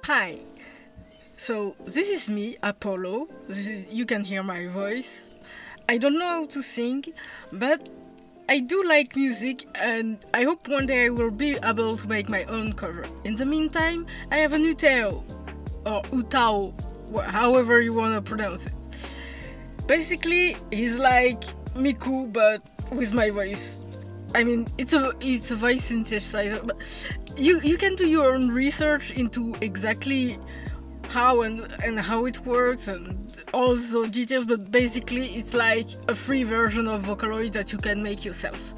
Hi, so this is me, Apollo. You can hear my voice. I don't know how to sing, but I do like music and I hope one day I will be able to make my own cover. In the meantime, I have an UTAU, or UTAU, however you want to pronounce it. Basically, he's like Miku, but with my voice. I mean, it's a voice synthesizer, but you can do your own research into exactly how and how it works and all the details, but basically it's like a free version of Vocaloid that you can make yourself.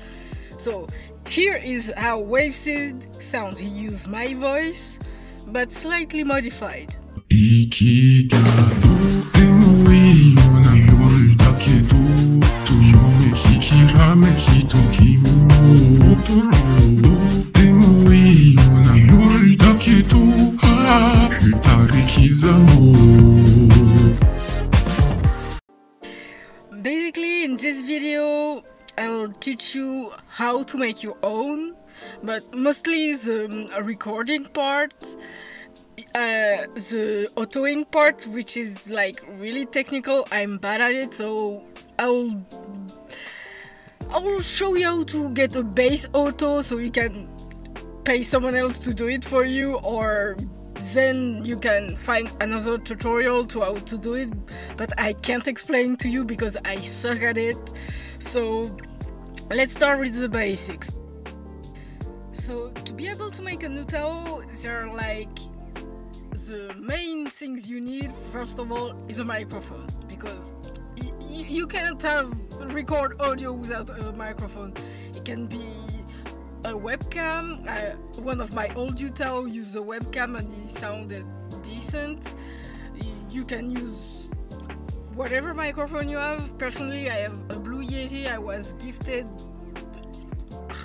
So here is how WavSEED sounds. He used my voice, but slightly modified. Basically, in this video, I'll teach you how to make your own, but mostly the recording part, the autoing part, which is like really technical. I'm bad at it, so I will show you how to get a bass auto so you can pay someone else to do it for you, or then you can find another tutorial to how to do it, but I can't explain to you because I suck at it. So let's start with the basics. So to be able to make a UTAU, there are like the main things you need. First of all is a microphone, because you can't record audio without a microphone. It can be a webcam. One of my old UTAU used a webcam and it sounded decent. You can use whatever microphone you have. Personally, I have a Blue Yeti I was gifted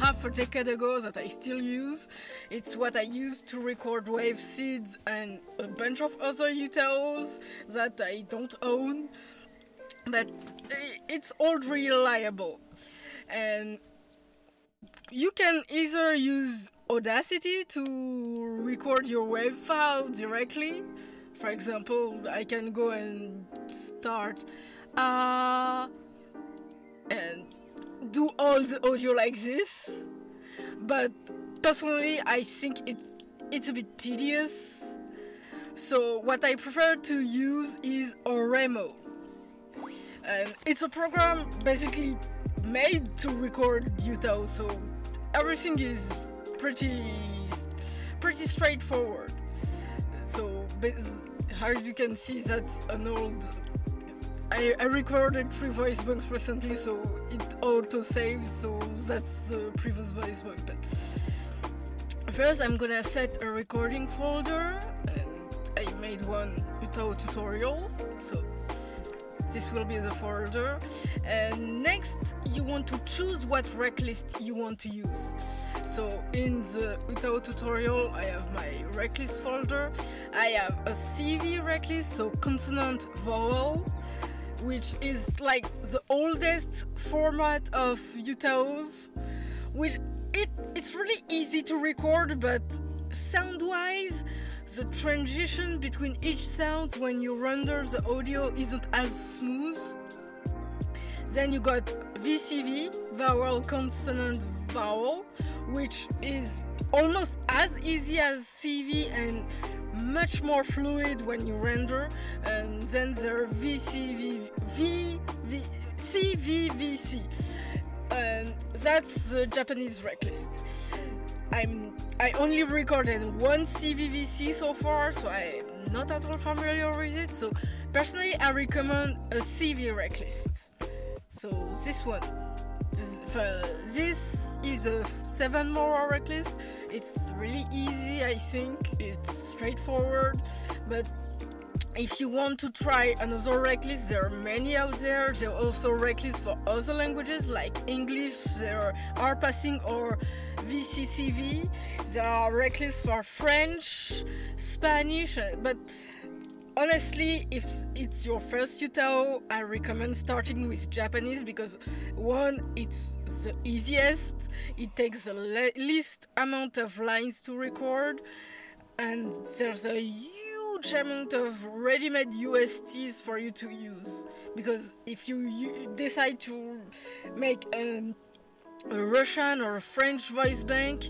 half a decade ago that I still use. It's what I use to record WavSEED and a bunch of other UTAUs that I don't own, but it's all reliable. And you can either use Audacity to record your WAV file directly. For example, I can go and start and do all the audio like this, but personally I think it's a bit tedious, so what I prefer to use is Oremo, and it's a program basically made to record UTAU, so everything is pretty straightforward. So as you can see, that's an old, I recorded 3 voicebanks recently, so it auto saves, so that's the previous voicebank. But first I'm gonna set a recording folder, and I made one UTAU tutorial, so this will be the folder. And next you want to choose what Reclist you want to use. So in the UTAU tutorial I have my Reclist folder. I have a CV Reclist, so consonant vowel, which is like the oldest format of UTAUs, which it's really easy to record, but sound-wise, the transition between each sound when you render the audio isn't as smooth. Then you got VCV, vowel consonant vowel, which is almost as easy as CV and much more fluid when you render. And then there are CVVC, and that's the Japanese Reclist. I only recorded one CVVC so far, so I'm not at all familiar with it. So personally, I recommend a CV Reclist. So this one, this is a 7 more Reclist. It's really easy, I think. It's straightforward, but if you want to try another Reclist, there are many out there. There are also Reclists for other languages like English. There are Arpasing or VCCV. There are Reclists for French, Spanish, but honestly, if it's your first UTAU, I recommend starting with Japanese, because one, it's the easiest, it takes the least amount of lines to record, and there's a huge amount of ready-made USTs for you to use, because if you decide to make a Russian or a French voice bank,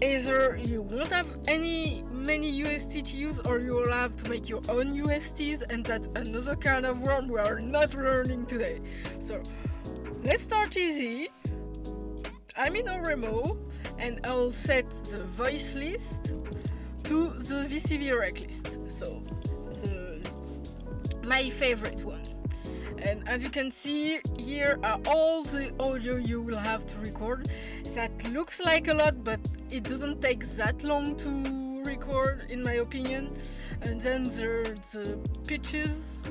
either you won't have many UST to use, or you will have to make your own USTs, and that's another kind of worm we are not learning today. So let's start easy. I'm in Oremo, and I'll set the voice list to the VCV Reclist, so my favorite one. And as you can see, here are all the audio you will have to record. That looks like a lot, but it doesn't take that long to record, in my opinion. And then there are the pitches.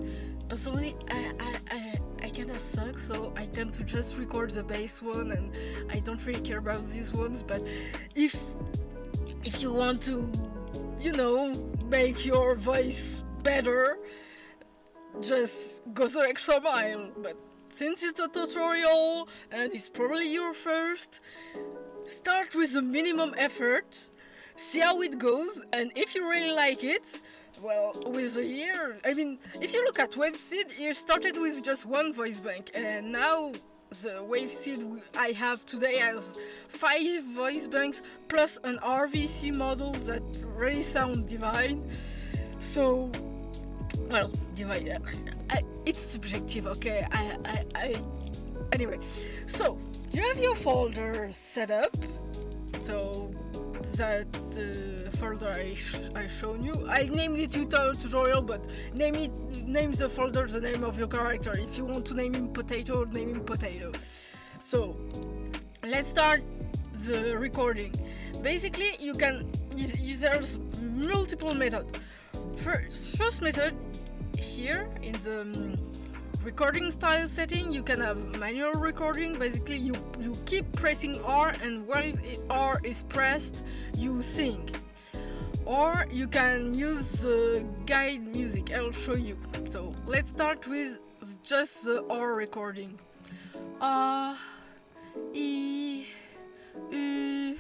Personally, I kinda suck, so I tend to just record the bass one, and I don't really care about these ones. But if you want to, you know, make your voice better, just go the extra mile. But since it's a tutorial and it's probably your first, start with the minimum effort, see how it goes, and if you really like it, well, with a year, I mean, if you look at WavSEED, it started with just one voice bank, and now the WavSEED I have today has 5 voice banks plus an RVC model that really sound divine. So, well, divine, it's subjective, okay? Anyway, so you have your folder set up. So that's the folder I shown you. I named it UTAU tutorial, but name the folder the name of your character. If you want to name him Potato, name him Potato. So let's start the recording. Basically, you can there's multiple methods. First method, here in the recording style setting, you can have manual recording. Basically, you keep pressing R, and while R is pressed, you sing. Or you can use the guide music. I'll show you. So let's start with just the R recording. A, I, U.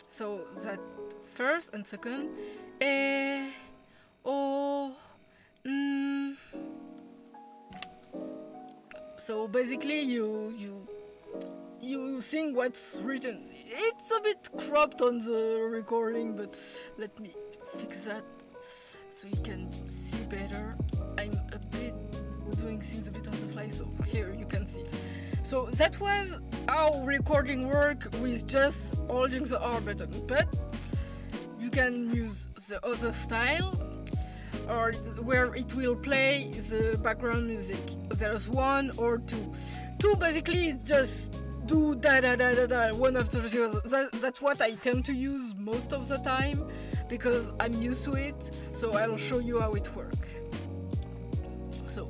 So that first and second. E, O, N. So basically you sing what's written. It's a bit cropped on the recording, but let me fix that so you can see better. I'm a bit doing things a bit on the fly, so here you can see. So that was how recording worked with just holding the R button, but you can use the other style, or where it will play the background music. There's 1 or 2. 2 basically is just do da da da da da one after the other. That's what I tend to use most of the time because I'm used to it. So I'll show you how it works. So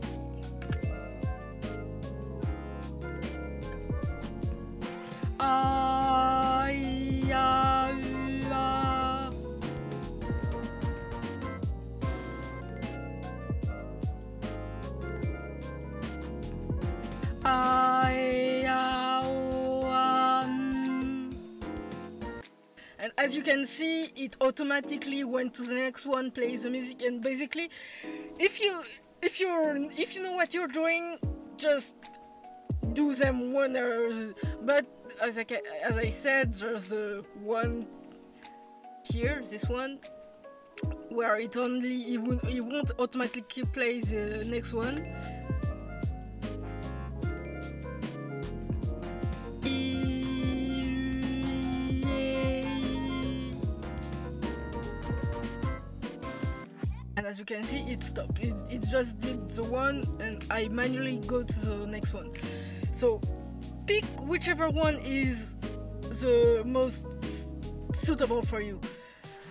and as you can see, it automatically went to the next one, plays the music, and basically, if you know what you're doing, just do them one. But as I said, there's one here, this one, where it won't automatically play the next one. And as you can see, it stopped. It just did the one, and I manually go to the next one. So pick whichever one is the most suitable for you.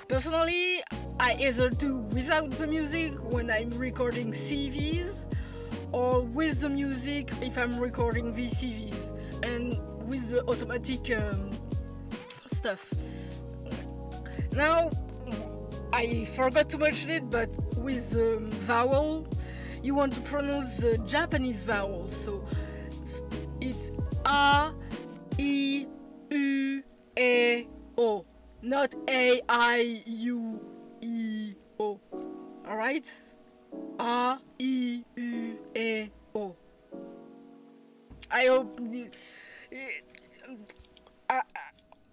Personally, I either do without the music when I'm recording CVs, or with the music if I'm recording VCVs, and with the automatic stuff. Now, I forgot to mention it, but with the vowel, you want to pronounce the Japanese vowels. So it's A, I, U, E, O. not A, I, U, E, O. Alright? A, I, U, E, O. I hope with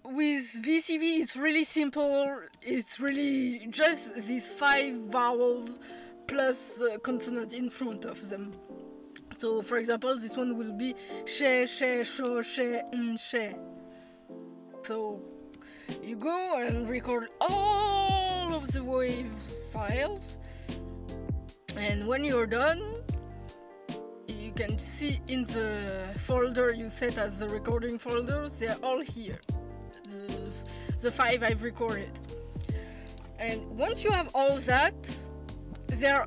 VCV it's really simple. It's really just these 5 vowels plus a consonant in front of them. So for example, this one will be she, sho, she, she. So you go and record all of the wave files, and when you're done, you can see in the folder you set as the recording folders, they're all here, the 5 I've recorded. And once you have all that, there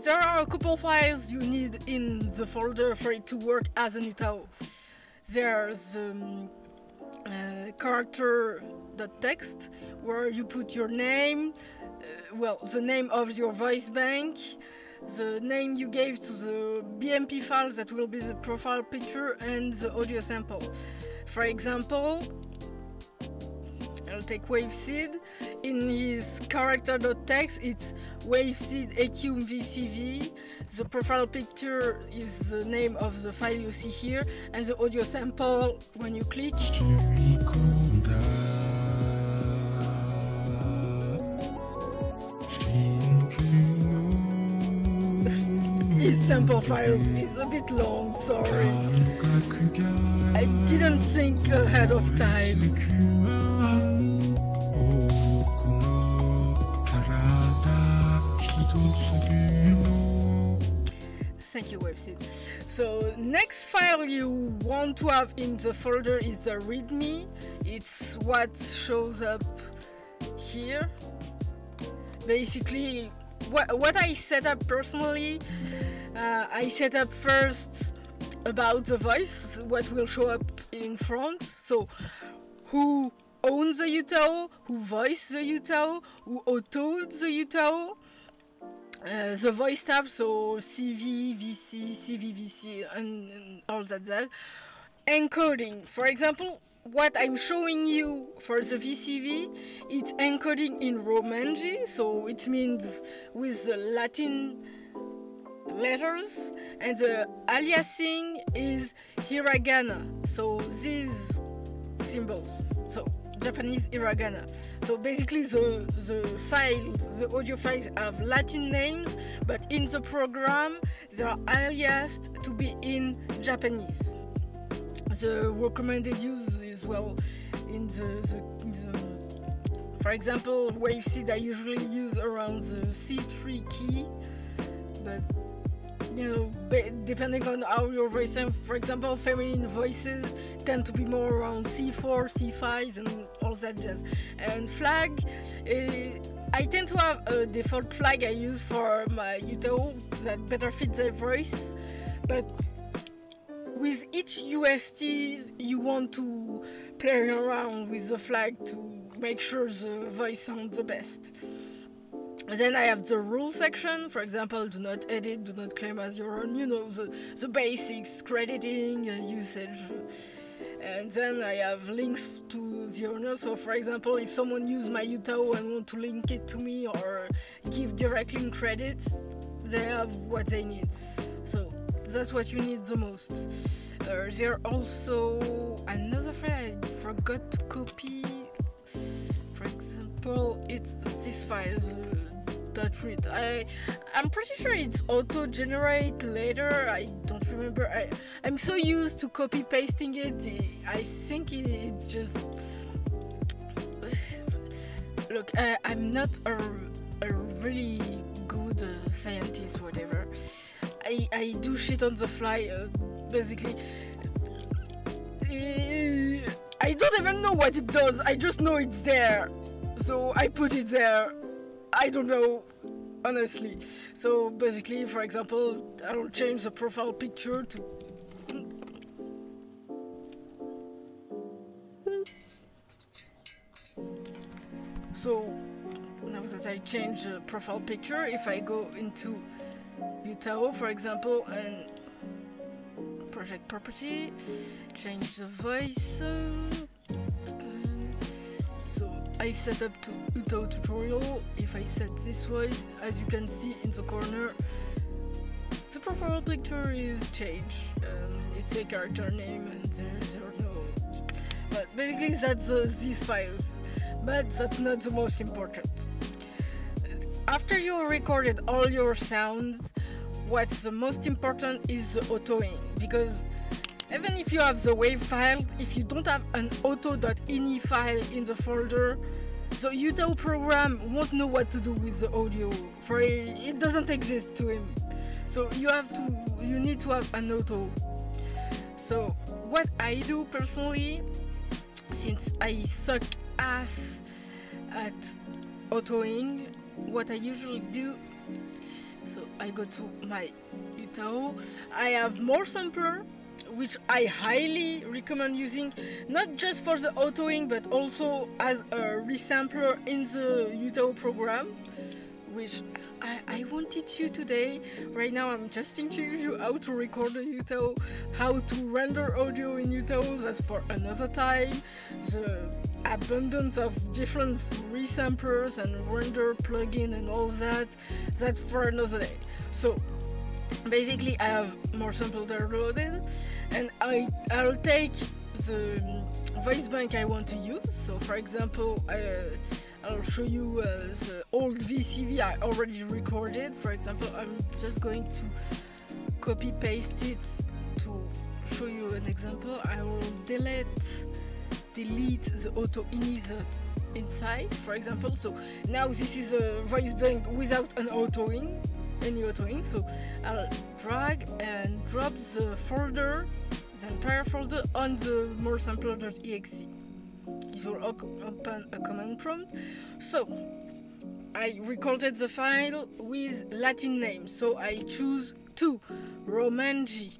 are a couple files you need in the folder for it to work as an UTAU. There's character.txt, where you put your name, the name of your voice bank, the name you gave to the BMP file that will be the profile picture, and the audio sample. For example, I'll take WavSEED. In his character.txt, it's WavSEED EQ VCV. The profile picture is the name of the file you see here, and the audio sample, when you click, his sample files is a bit long, sorry. I didn't think ahead of time. Thank you, WavSEED. So next file you want to have in the folder is the README. It's what shows up here. Basically, what I set up personally, I set up first about the voice, what will show up in front. So who owns the UTAU, who voiced the UTAU, who autoed the UTAU. The voice tab, so CV, VC, CV, VC, and all that. Encoding, for example, what I'm showing you for the VCV, it's encoding in Romanji, so it means with the Latin letters, and the aliasing is hiragana, so these symbols, so Japanese hiragana. So basically the files, the audio files have Latin names, but in the program they are aliased to be in Japanese. The recommended use is in the for example, WavSEED I usually use around the C3 key, but depending on how your voice sounds, for example, feminine voices tend to be more around C4, C5, and all that jazz. And flag, I tend to have a default flag I use for my UTAU that better fits their voice, but with each UST you want to play around with the flag to make sure the voice sounds the best. Then I have the rule section, for example, do not edit, do not claim as your own, the basics, crediting, usage. And then I have links to the owner, so for example, if someone used my UTAU and want to link it to me or give direct link credits, they have what they need. So that's what you need the most. There also another file I forgot to copy. For example, it's this file, .read. I'm pretty sure it's auto-generate later. I don't remember. I'm so used to copy-pasting it. I think it's just... Look, I'm not a really good scientist, whatever. I do shit on the fly, basically. I don't even know what it does. I just know it's there. So I put it there. I don't know, honestly. So basically, for example, I'll change the profile picture to... So now that I change the profile picture, if I go into UTAU, for example, and project property, change the voice, so I set up to UTAU tutorial. If I set this voice, as you can see in the corner, the profile picture is changed. It's a character name and there are no... But basically that's these files. But that's not the most important. After you recorded all your sounds, what's the most important is the autoing, because even if you have the WAV file, if you don't have an auto.ini file in the folder, the UTAU program won't know what to do with the audio, for it doesn't exist to him. So you need to have an auto. So what I do personally, since I suck ass at autoing, what I usually do, so I go to my UTAU, I have Moresampler, which I highly recommend using, not just for the autoing but also as a resampler in the UTAU program, which I won't teach you today. Right now I'm just teaching you how to record a UTAU, how to render audio in UTAU, that's for another time. The abundance of different resamplers and render plugin and all that, that's for another day. So basically I have Moresampler downloaded and I'll take the Voicebank I want to use. So for example, I'll show you the old VCV I already recorded. For example, I'm just going to copy paste it to show you an example. I will delete the auto-ini that inside, for example. So now this is a Voicebank without an any autoing. So I'll drag and drop the folder, the entire folder, on the moresampler.exe. It will open a command prompt. So I recorded the file with Latin name, so I choose 2 Romanji.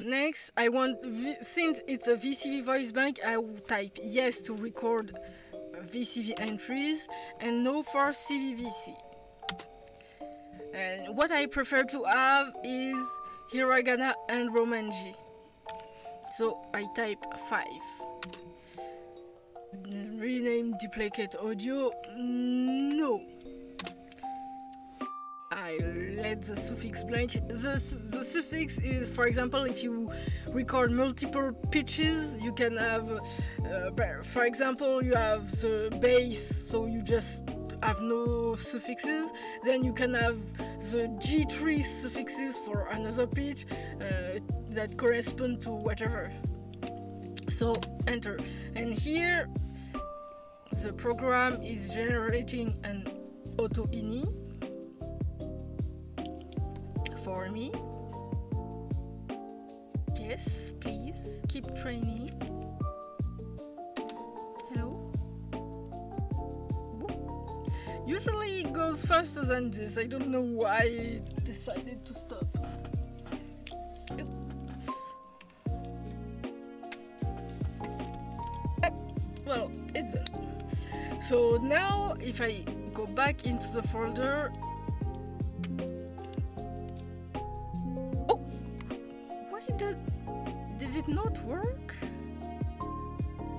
Next, I want, since it's a VCV Voicebank, I will type yes to record VCV entries and no for CVVC. And what I prefer to have is hiragana and Romanji. So I type 5. Rename duplicate audio, no. I let the suffix blank. The suffix is, for example, if you record multiple pitches, you can have, for example, you have the bass, so you just have no suffixes. Then you can have the G3 suffixes for another pitch that correspond to whatever. So enter. And here, the program is generating an auto-ini for me. Yes, please keep training. Hello. Boop. Usually it goes faster than this. I don't know why it decided to stop. Well, it's done. So now if I go back into the folder, did it not work?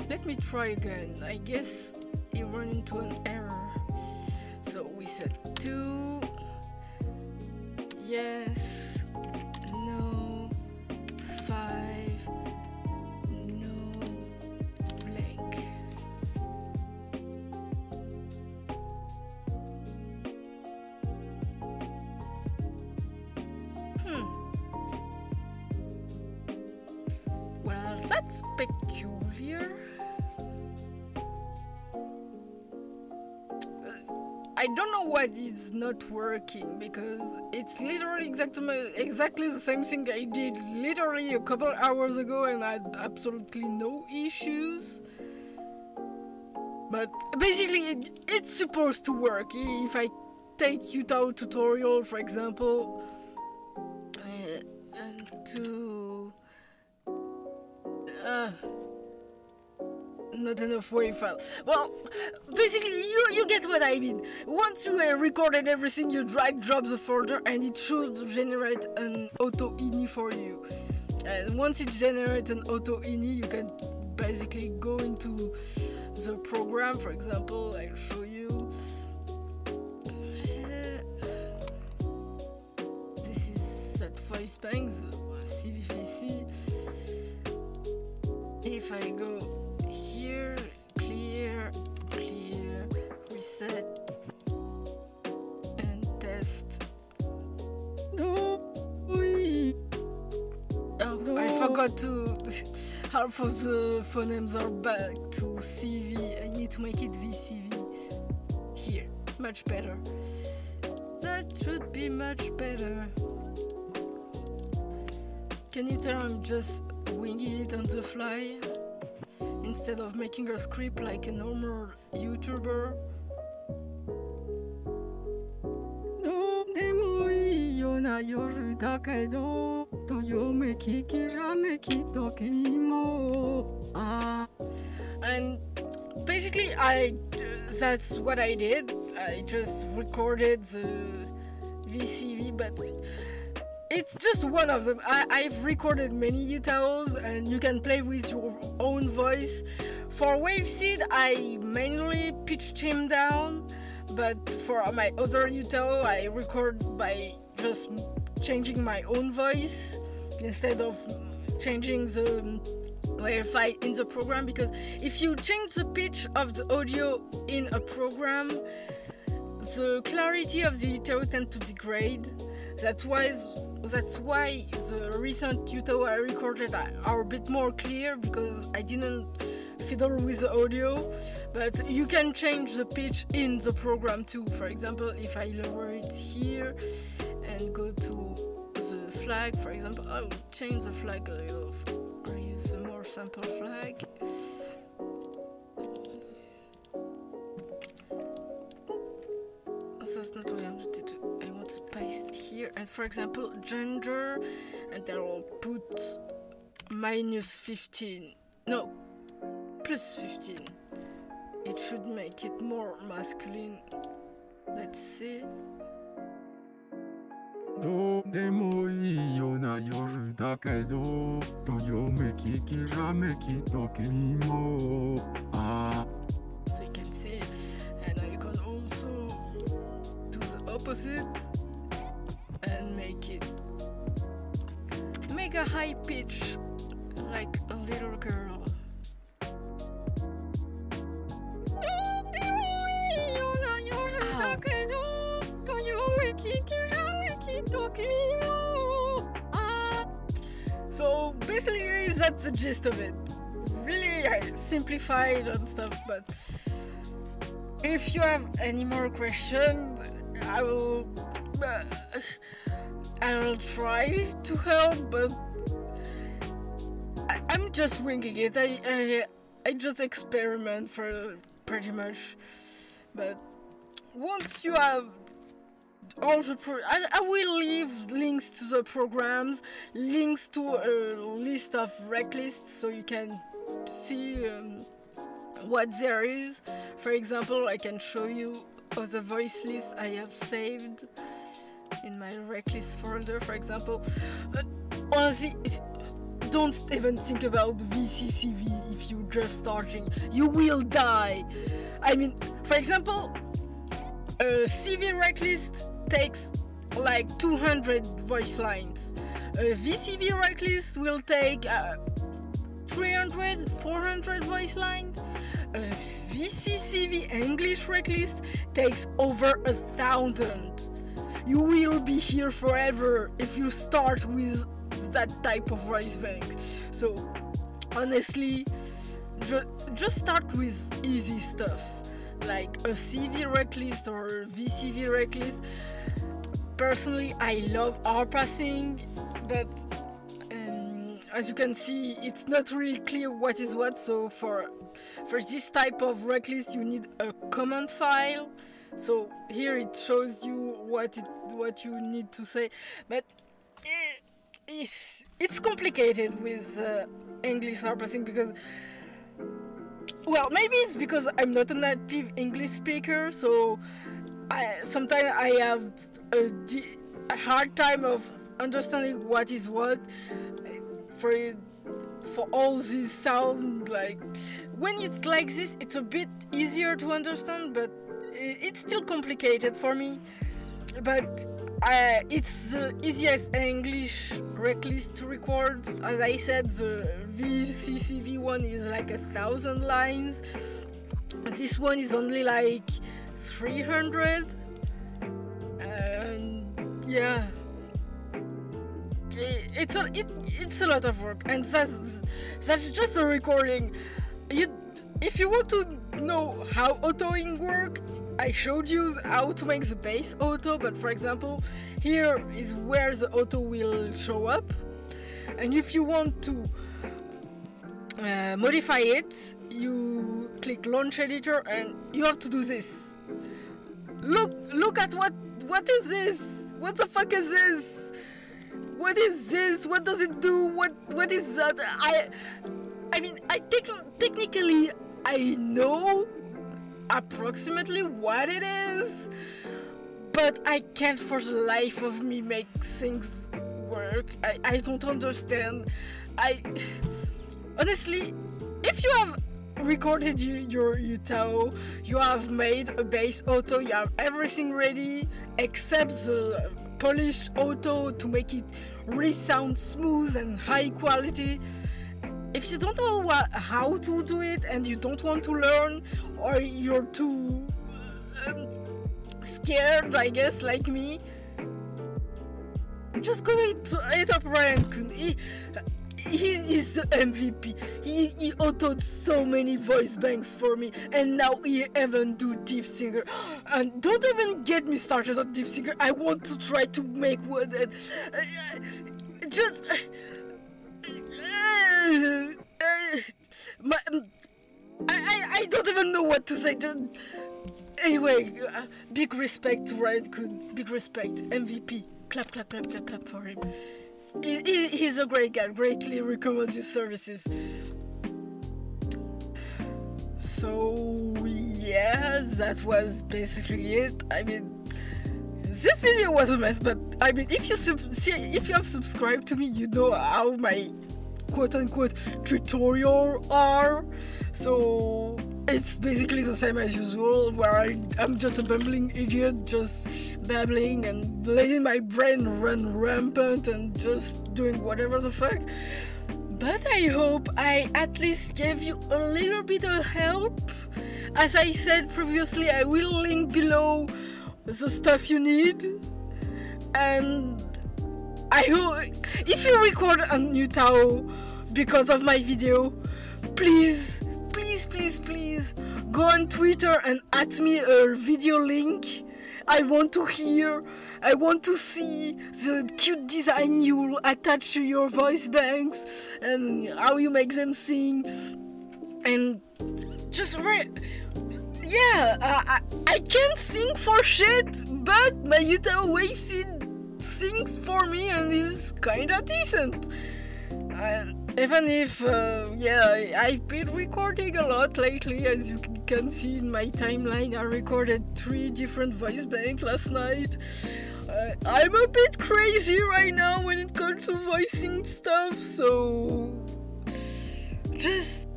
Let me try again. I guess it ran into an error. So we said 2, yes, no, 5, no, blank. Well, that's peculiar. I don't know what is not working, because it's literally exactly the same thing I did literally a couple hours ago and I had absolutely no issues. But basically it's supposed to work. If I take UTAU tutorial, for example, and to not enough WAV file. Well, basically you get what I mean. Once you recorded everything, you drag drop the folder and it should generate an auto-ini for you. And once it generates an auto-ini, you can basically go into the program. For example, I'll show you. This is that Voicebank, the CVVC. If I go here, clear, reset, and test. Oh, I forgot to. Half of the phonemes are back to CV. I need to make it VCV. Here, much better. That should be much better. Can you tell I'm just winging it on the fly instead of making a script like a normal YouTuber? And basically that's what I did. I just recorded the VCV, but it's just one of them. I've recorded many UTAUs and you can play with your own voice. For WavSEED, I manually pitched him down, but for my other UTAU, I record by just changing my own voice instead of changing the Wi-Fi in the program, because if you change the pitch of the audio in a program, the clarity of the UTAU tends to degrade. That's why the recent UTAU I recorded are a bit more clear, because I didn't fiddle with the audio. But you can change the pitch in the program too. For example, if I lower it here and go to the flag, for example, I'll change the flag a little, or use the Moresampler flag. That's not what I wanted to do. I want to paste here, and for example, gender, and I'll put -15. No, +15. It should make it more masculine. Let's see. どうでもいいような夜だけど、どよめききらめきと君も。So you can see, and I can also do the opposite and make a high pitch like a little girl. So basically that's the gist of it. Really simplified and stuff, but if you have any more questions, I will try to help, but I'm just winging it. I just experiment for pretty much, but once you have all the I will leave links to the programs, links to a list of Reclists, so you can see what there is. For example, I can show you all the voice lists I have saved in my Reclist folder. For example, honestly, don't even think about VCCV if you're just starting. You will die. I mean, for example, a CV Reclist takes like 200 voice lines. A VCV Reclist will take 300, 400 voice lines. A VCCV English Reclist takes over 1,000. You will be here forever if you start with that type of voice banks. So honestly, just start with easy stuff like a CV Reclist or VCV Reclist. Personally, I love Arpasing, but as you can see, it's not really clear what is what. So for this type of Reclist, you need a command file. So here it shows you what you need to say, but it's complicated with English Arpasing, because, well, maybe it's because I'm not a native English speaker, so sometimes I have a hard time of understanding what is what. for all these sounds. Like when it's like this, it's a bit easier to understand, but it's still complicated for me. But it's the easiest English Reclist to record. As I said, the VCCV one is like 1,000 lines. This one is only like 300. And yeah, it's a lot of work, and that's just a recording. If you want to know how autoing work, I showed you how to make the base auto, but for example, here is where the auto will show up, and if you want to modify it, you click launch editor and you have to do this. Look at what is this? What the fuck is this? What is this? What does it do? What is that? I mean, technically I know approximately what it is, but I can't for the life of me make things work. I don't understand. Honestly, if you have recorded your UTAU, you have made a base auto, you have everything ready except the polished auto to make it really sound smooth and high quality. If you don't know how to do it and you don't want to learn, or you're too scared, I guess, like me, just go hit up Ryan Kuhn. He is the MVP. He autoed so many voice banks for me, and now he even do Deep Singer. And don't even get me started on Deep Singer. I want to try to make one that just I don't even know what to say. Anyway, big respect to Ryan Kuhn. Big respect. MVP. Clap, clap, clap, clap, clap for him. He's a great guy. Greatly recommend his services. So yeah, that was basically it. I mean, this video was a mess, but I mean, if you have subscribed to me, you know how my quote-unquote tutorial are. So it's basically the same as usual, where I'm just a bumbling idiot, just babbling and letting my brain run rampant and just doing whatever the fuck. But I hope I at least gave you a little bit of help. As I said previously, I will link below the stuff you need. And I hope if you record on UTAU because of my video, please go on Twitter and at me a video link. I want to see the cute design you will attach to your voice banks and how you make them sing. And just I can't sing for shit, but my UTAU WavSEED sings for me and is kinda decent. And even if, I've been recording a lot lately, as you can see in my timeline. I recorded 3 different voice banks last night. I'm a bit crazy right now when it comes to voicing stuff, so just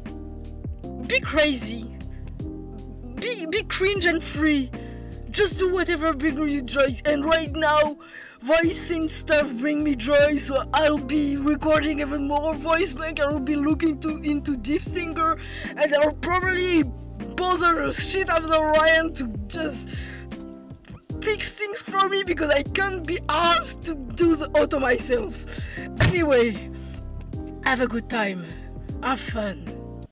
be crazy. Be cringe and free. Just do whatever brings you joy. And right now, voicing stuff bring me joy, so I'll be recording even more voice bank. I will be looking into Deep Singer, and I'll probably bother the shit out of Ryan to just fix things for me because I can't be asked to do the auto myself. Anyway, have a good time. Have fun.